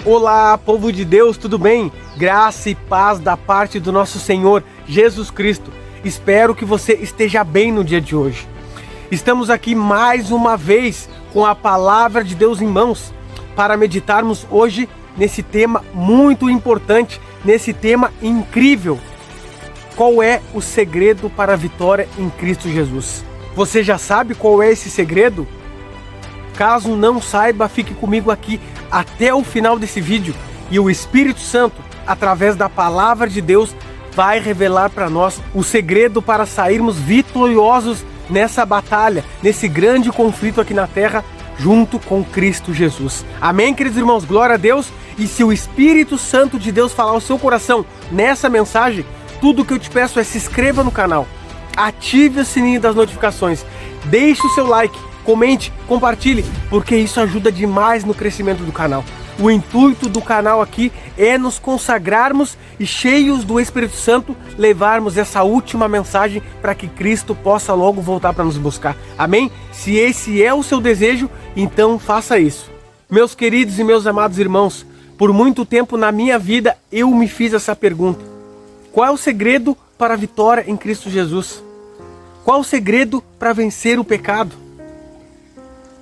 Olá, povo de Deus, tudo bem? Graça e paz da parte do nosso Senhor Jesus Cristo. Espero que você esteja bem no dia de hoje. Estamos aqui mais uma vez com a palavra de Deus em mãos para meditarmos hoje nesse tema muito importante, nesse tema incrível. Qual é o segredo para a vitória em Cristo Jesus? Você já sabe qual é esse segredo? Caso não saiba, fique comigo aqui até o final desse vídeo e o Espírito Santo, através da palavra de Deus, vai revelar para nós o segredo para sairmos vitoriosos nessa batalha, nesse grande conflito aqui na terra, junto com Cristo Jesus. Amém, queridos irmãos? Glória a Deus. E se o Espírito Santo de Deus falar ao seu coração nessa mensagem, tudo que eu te peço é se inscreva no canal, ative o sininho das notificações, deixe o seu like, comente, compartilhe, porque isso ajuda demais no crescimento do canal. O intuito do canal aqui é nos consagrarmos e, cheios do Espírito Santo, levarmos essa última mensagem para que Cristo possa logo voltar para nos buscar. Amém? Se esse é o seu desejo, então faça isso. Meus queridos e meus amados irmãos, por muito tempo na minha vida eu me fiz essa pergunta: qual é o segredo para a vitória em Cristo Jesus? Qual o segredo para vencer o pecado?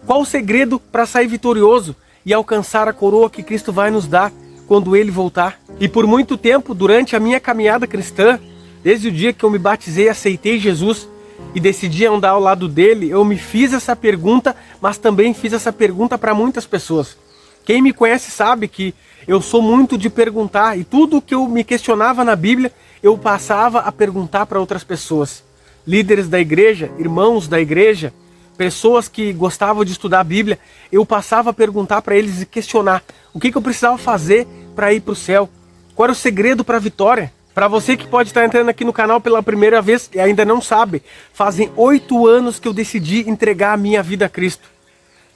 Qual o segredo para sair vitorioso e alcançar a coroa que Cristo vai nos dar quando Ele voltar? E por muito tempo, durante a minha caminhada cristã, desde o dia que eu me batizei, aceitei Jesus e decidi andar ao lado dele, eu me fiz essa pergunta, mas também fiz essa pergunta para muitas pessoas. Quem me conhece sabe que eu sou muito de perguntar, e tudo que eu me questionava na Bíblia, eu passava a perguntar para outras pessoas. Líderes da igreja, irmãos da igreja, pessoas que gostavam de estudar a Bíblia, eu passava a perguntar para eles e questionar o que eu precisava fazer para ir para o céu. Qual era o segredo para a vitória? Para você que pode estar entrando aqui no canal pela primeira vez e ainda não sabe, fazem 8 anos que eu decidi entregar a minha vida a Cristo.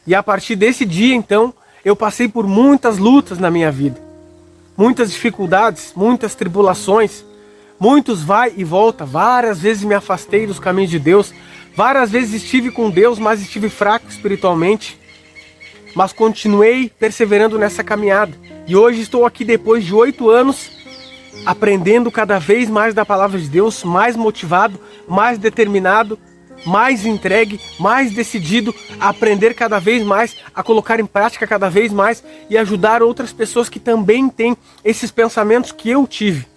E a partir desse dia, então, eu passei por muitas lutas na minha vida. Muitas dificuldades, muitas tribulações, muitos vai e volta. Várias vezes me afastei dos caminhos de Deus. Várias vezes estive com Deus, mas estive fraco espiritualmente. Mas continuei perseverando nessa caminhada. E hoje estou aqui depois de 8 anos, aprendendo cada vez mais da palavra de Deus, mais motivado, mais determinado, mais entregue, mais decidido a aprender cada vez mais, a colocar em prática cada vez mais e ajudar outras pessoas que também têm esses pensamentos que eu tive.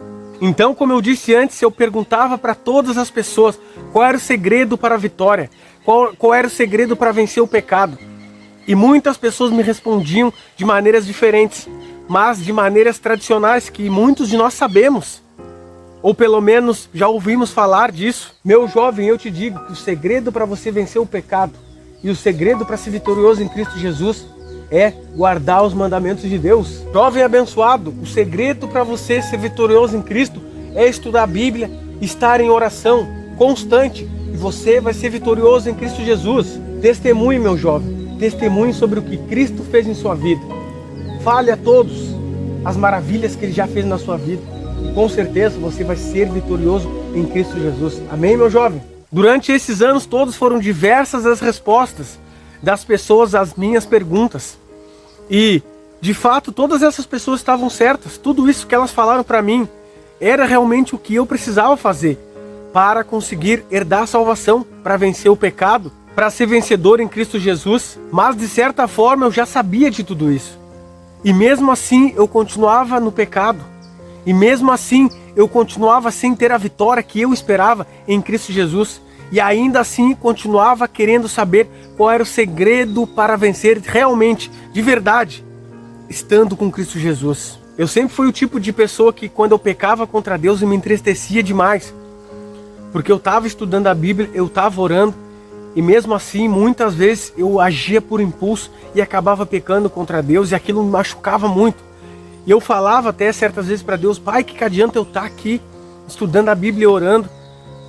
Então, como eu disse antes, eu perguntava para todas as pessoas qual era o segredo para a vitória, qual era o segredo para vencer o pecado. E muitas pessoas me respondiam de maneiras diferentes, mas de maneiras tradicionais que muitos de nós sabemos, ou pelo menos já ouvimos falar disso. Meu jovem, eu te digo que o segredo para você vencer o pecado e o segredo para ser vitorioso em Cristo Jesus é guardar os mandamentos de Deus. Jovem abençoado, o segredo para você ser vitorioso em Cristo é estudar a Bíblia, estar em oração constante, e você vai ser vitorioso em Cristo Jesus. Testemunhe, meu jovem, testemunhe sobre o que Cristo fez em sua vida. Fale a todos as maravilhas que Ele já fez na sua vida. E com certeza você vai ser vitorioso em Cristo Jesus. Amém, meu jovem? Durante esses anos todos foram diversas as respostas das pessoas às minhas perguntas. E, de fato, todas essas pessoas estavam certas. Tudo isso que elas falaram para mim era realmente o que eu precisava fazer para conseguir herdar a salvação, para vencer o pecado, para ser vencedor em Cristo Jesus. Mas, de certa forma, eu já sabia de tudo isso. E mesmo assim, eu continuava no pecado. E mesmo assim, eu continuava sem ter a vitória que eu esperava em Cristo Jesus. E ainda assim continuava querendo saber qual era o segredo para vencer realmente, de verdade, estando com Cristo Jesus. Eu sempre fui o tipo de pessoa que, quando eu pecava contra Deus, eu me entristecia demais. Porque eu estava estudando a Bíblia, eu estava orando, e mesmo assim, muitas vezes eu agia por impulso e acabava pecando contra Deus, e aquilo me machucava muito. E eu falava até certas vezes para Deus: Pai, que adianta eu estar aqui estudando a Bíblia e orando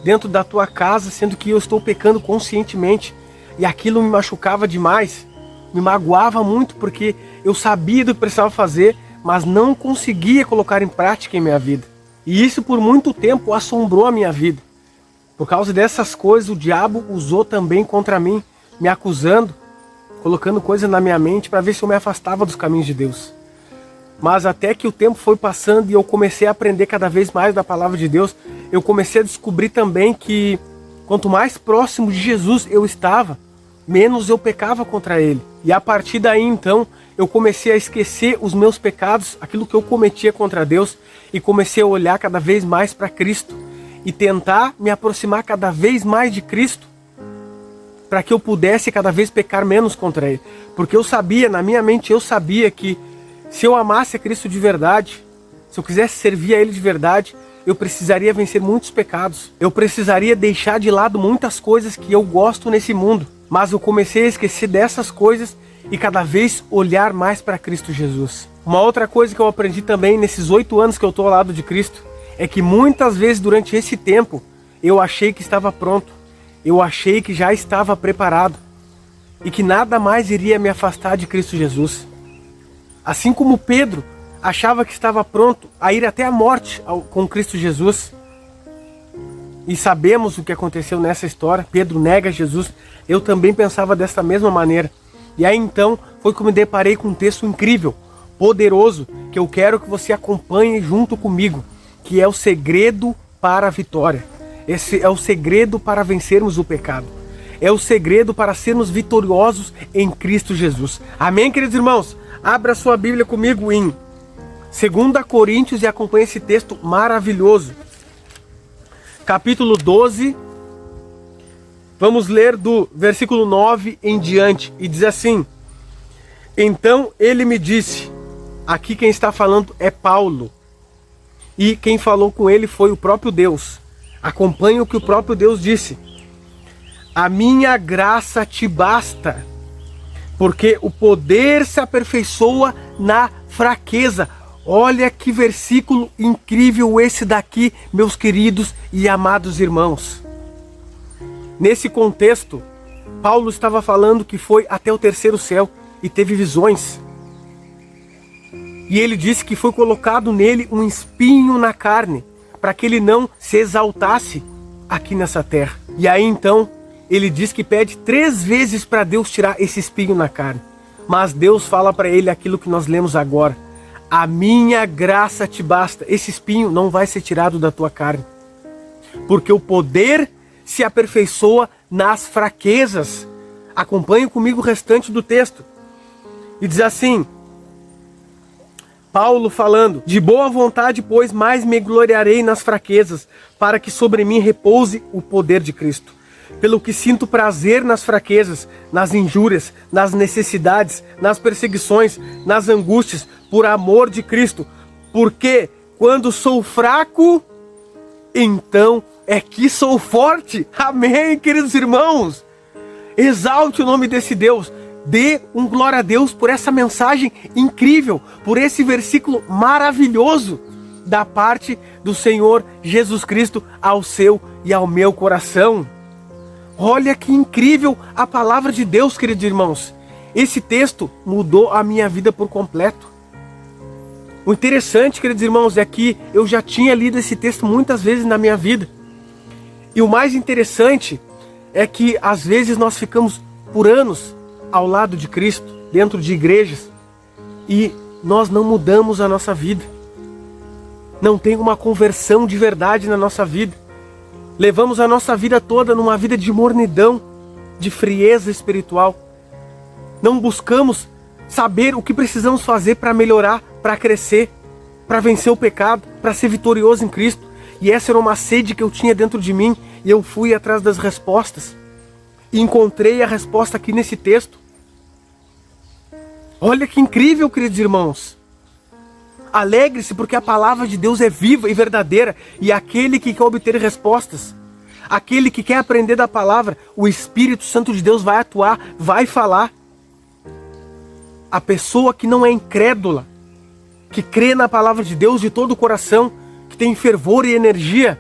dentro da tua casa, sendo que eu estou pecando conscientemente? E aquilo me machucava demais, me magoava muito, porque eu sabia do que precisava fazer, mas não conseguia colocar em prática em minha vida. E isso por muito tempo assombrou a minha vida. Por causa dessas coisas, o diabo usou também contra mim, me acusando, colocando coisas na minha mente para ver se eu me afastava dos caminhos de Deus. Mas até que o tempo foi passando e eu comecei a aprender cada vez mais da palavra de Deus, eu comecei a descobrir também que quanto mais próximo de Jesus eu estava, menos eu pecava contra Ele. E a partir daí então, eu comecei a esquecer os meus pecados, aquilo que eu cometia contra Deus, e comecei a olhar cada vez mais para Cristo e tentar me aproximar cada vez mais de Cristo, para que eu pudesse cada vez pecar menos contra Ele. Porque eu sabia, na minha mente eu sabia que se eu amasse a Cristo de verdade, se eu quisesse servir a Ele de verdade, eu precisaria vencer muitos pecados. Eu precisaria deixar de lado muitas coisas que eu gosto nesse mundo. Mas eu comecei a esquecer dessas coisas e cada vez olhar mais para Cristo Jesus. Uma outra coisa que eu aprendi também nesses 8 anos que eu estou ao lado de Cristo, é que muitas vezes durante esse tempo, eu achei que estava pronto. Eu achei que já estava preparado. E que nada mais iria me afastar de Cristo Jesus. Assim como Pedro achava que estava pronto a ir até a morte com Cristo Jesus. E sabemos o que aconteceu nessa história. Pedro nega Jesus. Eu também pensava dessa mesma maneira. E aí então foi que eu me deparei com um texto incrível, poderoso, que eu quero que você acompanhe junto comigo, que é o segredo para a vitória. Esse é o segredo para vencermos o pecado. É o segredo para sermos vitoriosos em Cristo Jesus. Amém, queridos irmãos? Abra sua Bíblia comigo em 2 Coríntios e acompanhe esse texto maravilhoso. Capítulo 12. Vamos ler do versículo 9 em diante. E diz assim: Então ele me disse, aqui quem está falando é Paulo. E quem falou com ele foi o próprio Deus. Acompanhe o que o próprio Deus disse. A minha graça te basta, porque o poder se aperfeiçoa na fraqueza. Olha que versículo incrível esse daqui, meus queridos e amados irmãos. Nesse contexto, Paulo estava falando que foi até o 3º céu e teve visões. E ele disse que foi colocado nele um espinho na carne, para que ele não se exaltasse aqui nessa terra. E aí então, ele diz que pede 3 vezes para Deus tirar esse espinho na carne. Mas Deus fala para ele aquilo que nós lemos agora. A minha graça te basta. Esse espinho não vai ser tirado da tua carne. Porque o poder se aperfeiçoa nas fraquezas. Acompanhe comigo o restante do texto. E diz assim, Paulo falando, de boa vontade, pois, mais me gloriarei nas fraquezas, para que sobre mim repouse o poder de Cristo. Pelo que sinto prazer nas fraquezas, nas injúrias, nas necessidades, nas perseguições, nas angústias, por amor de Cristo. Porque quando sou fraco, então é que sou forte. Amém, queridos irmãos? Exalte o nome desse Deus. Dê um glória a Deus por essa mensagem incrível, por esse versículo maravilhoso da parte do Senhor Jesus Cristo ao seu e ao meu coração. Olha que incrível a palavra de Deus, queridos irmãos. Esse texto mudou a minha vida por completo. O interessante, queridos irmãos, é que eu já tinha lido esse texto muitas vezes na minha vida. E o mais interessante é que às vezes nós ficamos por anos ao lado de Cristo, dentro de igrejas, e nós não mudamos a nossa vida. Não tem uma conversão de verdade na nossa vida. Levamos a nossa vida toda numa vida de mornidão, de frieza espiritual. Não buscamos saber o que precisamos fazer para melhorar, para crescer, para vencer o pecado, para ser vitorioso em Cristo. E essa era uma sede que eu tinha dentro de mim, e eu fui atrás das respostas. E encontrei a resposta aqui nesse texto. Olha que incrível, queridos irmãos. Alegre-se porque a palavra de Deus é viva e verdadeira. E aquele que quer obter respostas, aquele que quer aprender da palavra, o Espírito Santo de Deus vai atuar, vai falar. A pessoa que não é incrédula, que crê na palavra de Deus de todo o coração, que tem fervor e energia,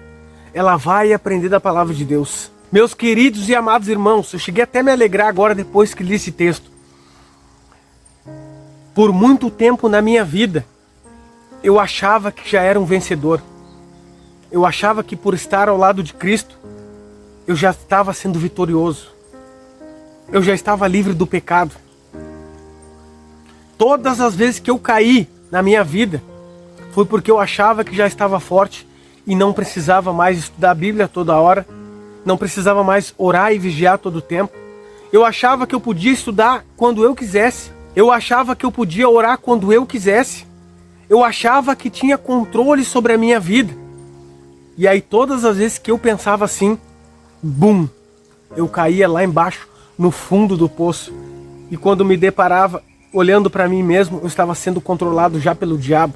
ela vai aprender da palavra de Deus. Meus queridos e amados irmãos, eu cheguei até a me alegrar agora depois que li esse texto. Por muito tempo na minha vida, eu achava que já era um vencedor. Eu achava que por estar ao lado de Cristo, eu já estava sendo vitorioso. Eu já estava livre do pecado. Todas as vezes que eu caí, na minha vida foi porque eu achava que já estava forte e não precisava mais estudar a Bíblia toda hora, não precisava mais orar e vigiar todo o tempo. Eu achava que eu podia estudar quando eu quisesse. Eu achava que eu podia orar quando eu quisesse. Eu achava que tinha controle sobre a minha vida. E aí todas as vezes que eu pensava assim, bum, eu caía lá embaixo, no fundo do poço. E quando me deparava, olhando para mim mesmo, eu estava sendo controlado já pelo diabo.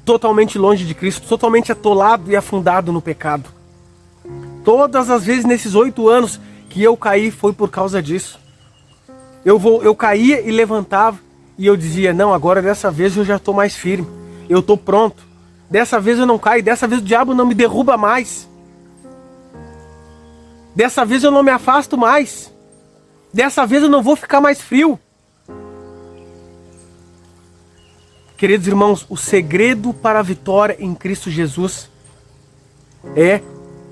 Totalmente longe de Cristo, totalmente atolado e afundado no pecado. Todas as vezes nesses 8 anos que eu caí foi por causa disso. Eu caía e levantava e eu dizia, não, agora dessa vez eu já estou mais firme. Eu estou pronto. Dessa vez eu não caio, dessa vez o diabo não me derruba mais. Dessa vez eu não me afasto mais. Dessa vez eu não vou ficar mais frio. Queridos irmãos, o segredo para a vitória em Cristo Jesus é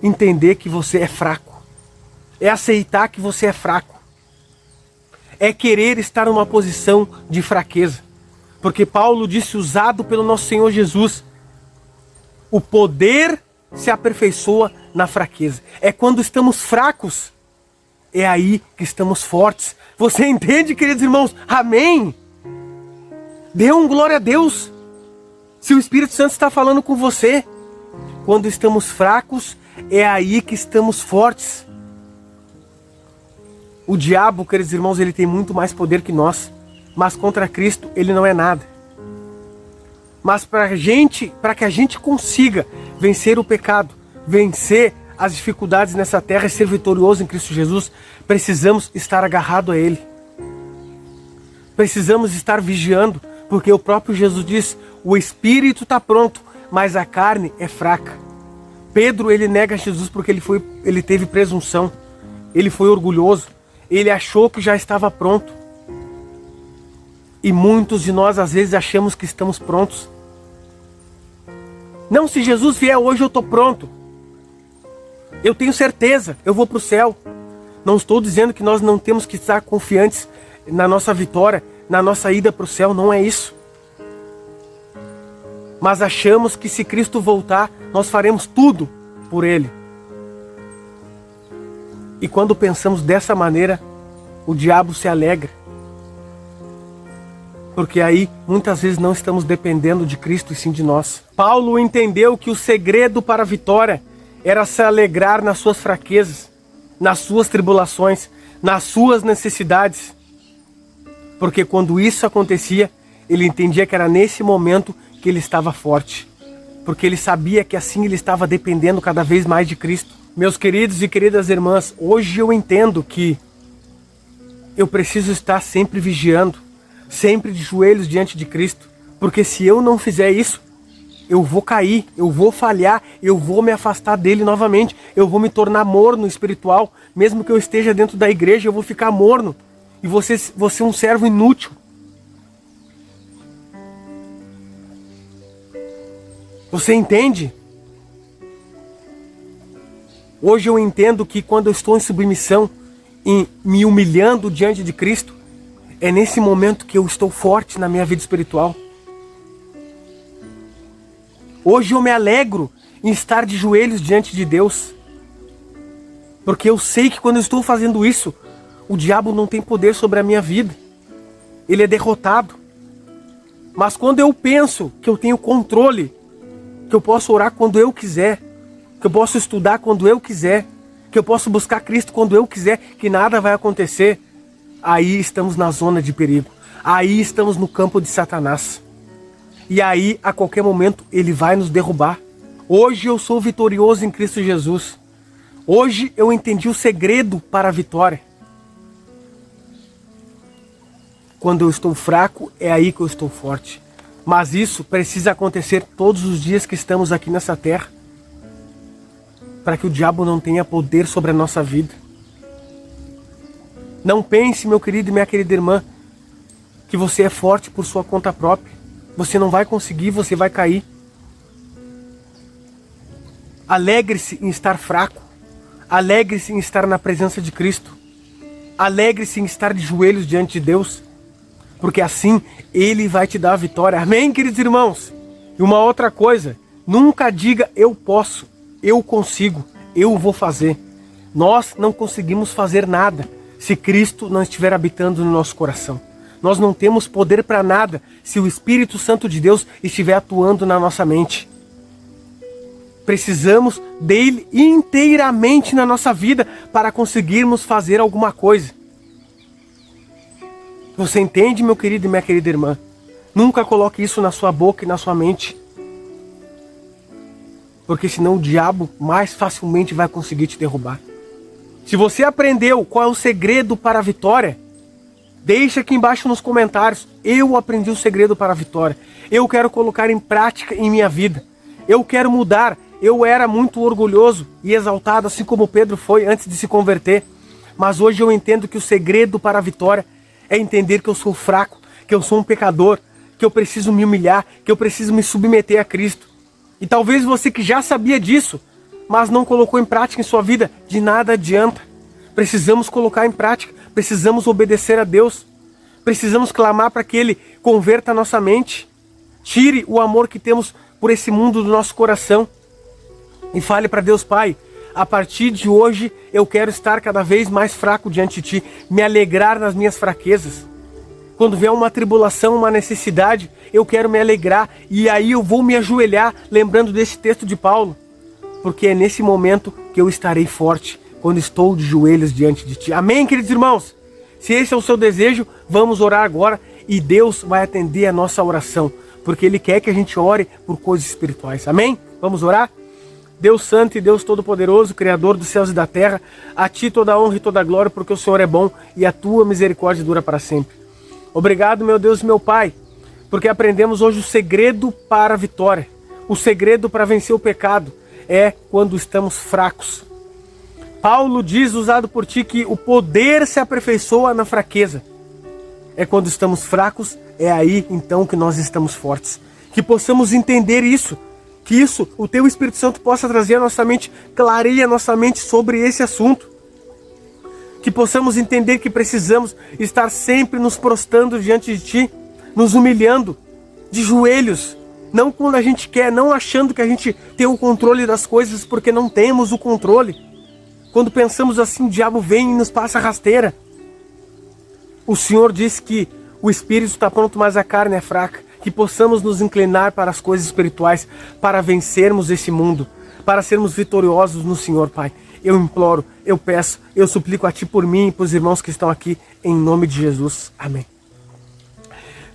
entender que você é fraco. É aceitar que você é fraco. É querer estar numa posição de fraqueza. Porque Paulo disse, usado pelo nosso Senhor Jesus, o poder se aperfeiçoa na fraqueza. É quando estamos fracos, é aí que estamos fortes. Você entende, queridos irmãos? Amém? Dê um glória a Deus. Se o Espírito Santo está falando com você, quando estamos fracos, é aí que estamos fortes. O diabo, queridos irmãos, ele tem muito mais poder que nós, mas contra Cristo ele não é nada. Mas para que a gente consiga vencer o pecado, vencer as dificuldades nessa terra e ser vitorioso em Cristo Jesus, precisamos estar agarrado a Ele. Precisamos estar vigiando, porque o próprio Jesus diz, o espírito está pronto, mas a carne é fraca. Pedro, ele nega Jesus porque ele teve presunção, ele foi orgulhoso, ele achou que já estava pronto. E muitos de nós às vezes achamos que estamos prontos. Não, se Jesus vier hoje eu estou pronto. Eu tenho certeza, eu vou para o céu. Não estou dizendo que nós não temos que estar confiantes na nossa vitória, na nossa ida para o céu, não é isso. Mas achamos que se Cristo voltar, nós faremos tudo por Ele. E quando pensamos dessa maneira, o diabo se alegra. Porque aí, muitas vezes, não estamos dependendo de Cristo e sim de nós. Paulo entendeu que o segredo para a vitória era se alegrar nas suas fraquezas, nas suas tribulações, nas suas necessidades. Porque quando isso acontecia, ele entendia que era nesse momento que ele estava forte. Porque ele sabia que assim ele estava dependendo cada vez mais de Cristo. Meus queridos e queridas irmãs, hoje eu entendo que eu preciso estar sempre vigiando, sempre de joelhos diante de Cristo. Porque se eu não fizer isso, eu vou cair, eu vou falhar, eu vou me afastar dele novamente. Eu vou me tornar morno espiritual. Mesmo que eu esteja dentro da igreja, eu vou ficar morno. E você é um servo inútil. Você entende? Hoje eu entendo que quando eu estou em submissão, em me humilhando diante de Cristo, é nesse momento que eu estou forte na minha vida espiritual. Hoje eu me alegro em estar de joelhos diante de Deus. Porque eu sei que quando eu estou fazendo isso, o diabo não tem poder sobre a minha vida. Ele é derrotado. Mas quando eu penso que eu tenho controle, que eu posso orar quando eu quiser, que eu posso estudar quando eu quiser, que eu posso buscar Cristo quando eu quiser, que nada vai acontecer, aí estamos na zona de perigo. Aí estamos no campo de Satanás. E aí, a qualquer momento, ele vai nos derrubar. Hoje eu sou vitorioso em Cristo Jesus. Hoje eu entendi o segredo para a vitória. Quando eu estou fraco, é aí que eu estou forte. Mas isso precisa acontecer todos os dias que estamos aqui nessa terra, para que o diabo não tenha poder sobre a nossa vida. Não pense, meu querido e minha querida irmã, que você é forte por sua conta própria. Você não vai conseguir, você vai cair. Alegre-se em estar fraco. Alegre-se em estar na presença de Cristo. Alegre-se em estar de joelhos diante de Deus. porque assim Ele vai te dar a vitória. Amém, queridos irmãos? E uma outra coisa, nunca diga eu posso, eu consigo, eu vou fazer. Nós não conseguimos fazer nada se Cristo não estiver habitando no nosso coração. Nós não temos poder para nada se o Espírito Santo de Deus estiver atuando na nossa mente. Precisamos dele inteiramente na nossa vida para conseguirmos fazer alguma coisa. Você entende, meu querido e minha querida irmã? Nunca coloque isso na sua boca e na sua mente. Porque senão o diabo mais facilmente vai conseguir te derrubar. Se você aprendeu qual é o segredo para a vitória, deixa aqui embaixo nos comentários. Eu aprendi o segredo para a vitória. Eu quero colocar em prática em minha vida. Eu quero mudar. Eu era muito orgulhoso e exaltado, assim como Pedro foi antes de se converter. Mas hoje eu entendo que o segredo para a vitória é entender que eu sou fraco, que eu sou um pecador, que eu preciso me humilhar, que eu preciso me submeter a Cristo. E talvez você que já sabia disso, mas não colocou em prática em sua vida, de nada adianta. Precisamos colocar em prática, precisamos obedecer a Deus, precisamos clamar para que Ele converta a nossa mente, tire o amor que temos por esse mundo do nosso coração e fale para Deus: Pai, a partir de hoje eu quero estar cada vez mais fraco diante de Ti, me alegrar nas minhas fraquezas. Quando vier uma tribulação, uma necessidade, eu quero me alegrar e aí eu vou me ajoelhar lembrando desse texto de Paulo, porque é nesse momento que eu estarei forte, quando estou de joelhos diante de Ti. Amém, queridos irmãos? Se esse é o seu desejo, vamos orar agora e Deus vai atender a nossa oração, porque Ele quer que a gente ore por coisas espirituais. Amém? Vamos orar? Deus Santo e Deus Todo-Poderoso, Criador dos céus e da terra, a Ti toda a honra e toda a glória, porque o Senhor é bom e a Tua misericórdia dura para sempre. Obrigado, meu Deus e meu Pai, porque aprendemos hoje o segredo para a vitória. O segredo para vencer o pecado é quando estamos fracos. Paulo diz, usado por Ti, que o poder se aperfeiçoa na fraqueza. É quando estamos fracos, é aí então que nós estamos fortes. Que possamos entender isso, que isso, o Teu Espírito Santo possa trazer a nossa mente, clareie a nossa mente sobre esse assunto. Que possamos entender que precisamos estar sempre nos prostrando diante de Ti, nos humilhando, de joelhos, não quando a gente quer, não achando que a gente tem o controle das coisas, porque não temos o controle. Quando pensamos assim, o diabo vem e nos passa rasteira. O Senhor disse que o espírito está pronto, mas a carne é fraca. Que possamos nos inclinar para as coisas espirituais, para vencermos esse mundo, para sermos vitoriosos no Senhor, Pai. Eu imploro, eu peço, eu suplico a Ti por mim e por os irmãos que estão aqui, em nome de Jesus. Amém.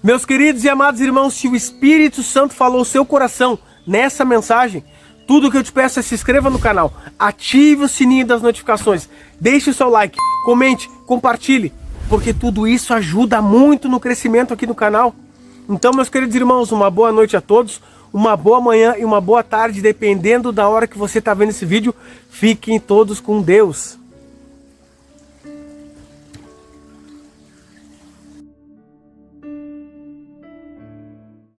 Meus queridos e amados irmãos, se o Espírito Santo falou ao seu coração nessa mensagem, tudo que eu te peço é se inscreva no canal, ative o sininho das notificações, deixe o seu like, comente, compartilhe, porque tudo isso ajuda muito no crescimento aqui no canal. Então, meus queridos irmãos, uma boa noite a todos, uma boa manhã e uma boa tarde, dependendo da hora que você está vendo esse vídeo. Fiquem todos com Deus.